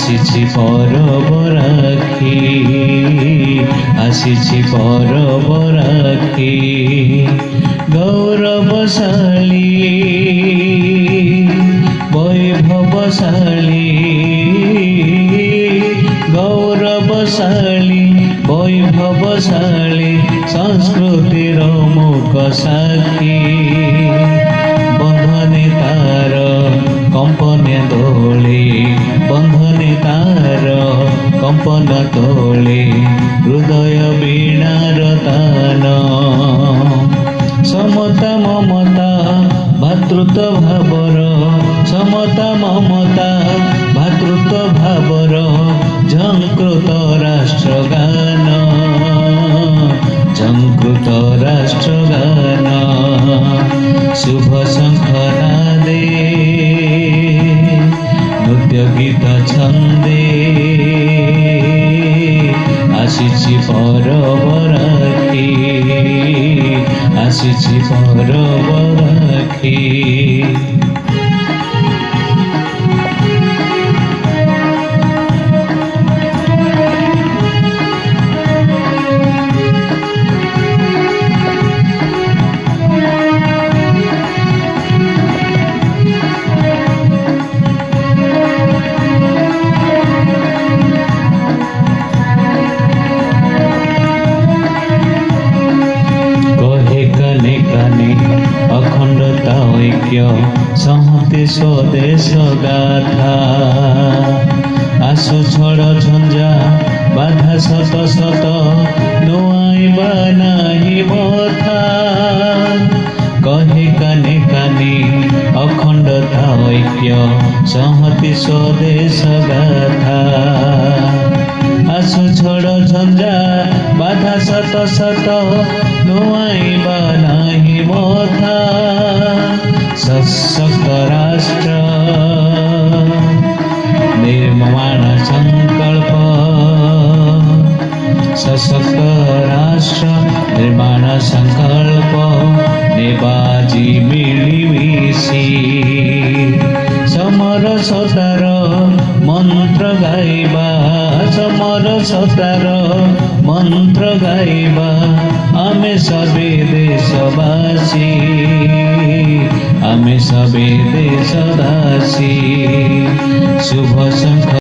ଆସିଛି ପରବ ରାକ୍ଷୀ, ଆସିଛି ପରବ ରାକ୍ଷୀ। ଗୌରବଶାଳୀ ବୈଭବଶାଳୀ, ଗୌରବଶାଳୀ ବୈଭବଶାଳୀ ସଂସ୍କୃତିର ମୁକ ସାକ୍ଷୀ। ବନ୍ଧନେ ତାର କମ୍ପନେ ଦୋଳେ, ବନ୍ଧନେ ତାର କମ୍ପନ ତୋଳେ, ହୃଦୟ ବୀଣାର ତାନ। ସମତା ମମତା ଭାତୃତ୍ୱ ଭାବର, ସମତା ମମତା ଭାତୃତ୍ୱ ଭାବର ଝଙ୍କୃତ ରାଷ୍ଟ୍ରଗାନ, ଝଙ୍କୃତ ରାଷ୍ଟ୍ରଗାନ। ଶୁଭ ଶଙ୍ଖନାଦେ ନୃତ୍ୟ ଗୀତ ଛନ୍ଦେ, ଆସିଛି ପରବ ରାକ୍ଷୀ, ଆସିଛି ପରବ ରାକ୍ଷୀ। ଅଖଣ୍ଡତା ଐକ୍ୟ ସଂହତି ସ୍ୱଦେଶ ଗାଥା। ଆସୁ ଝଡ଼ ଝଞ୍ଜା ବାଧା ଶତ ଶତ, ନୁଆଁଇବା ନାହିଁ ମଥା। କହେ କାନେ କାନେ ଅଖଣ୍ଡତା ଐକ୍ୟ ସଂହତି ସ୍ୱଦେଶ ଗାଥା। ଆସୁ ଝଡ଼ ଝଞ୍ଜା ବାଧା ଶତ ଶତ, ନୁଆଁଇବା ନାହିଁ ମଥା। ସଶକ୍ତ ରାଷ୍ଟ୍ର ନିର୍ମାଣ ସଂକଳ୍ପ, ସଶକ୍ତ ରାଷ୍ଟ୍ର ନିର୍ମାଣ ସଂକଳ୍ପ ନେବାଜି ମିଳିମିଶି। ସମରସତାର ମନ୍ତ୍ର ଗାଇବା, ସମରସତାର ମନ୍ତ୍ର ଗାଇବା, ଆମେ ସବେ ଦେଶବାସୀ, ଆମେ ସବେ ଦେଶବାସୀ। ଶୁଭ ଶଙ୍ଖ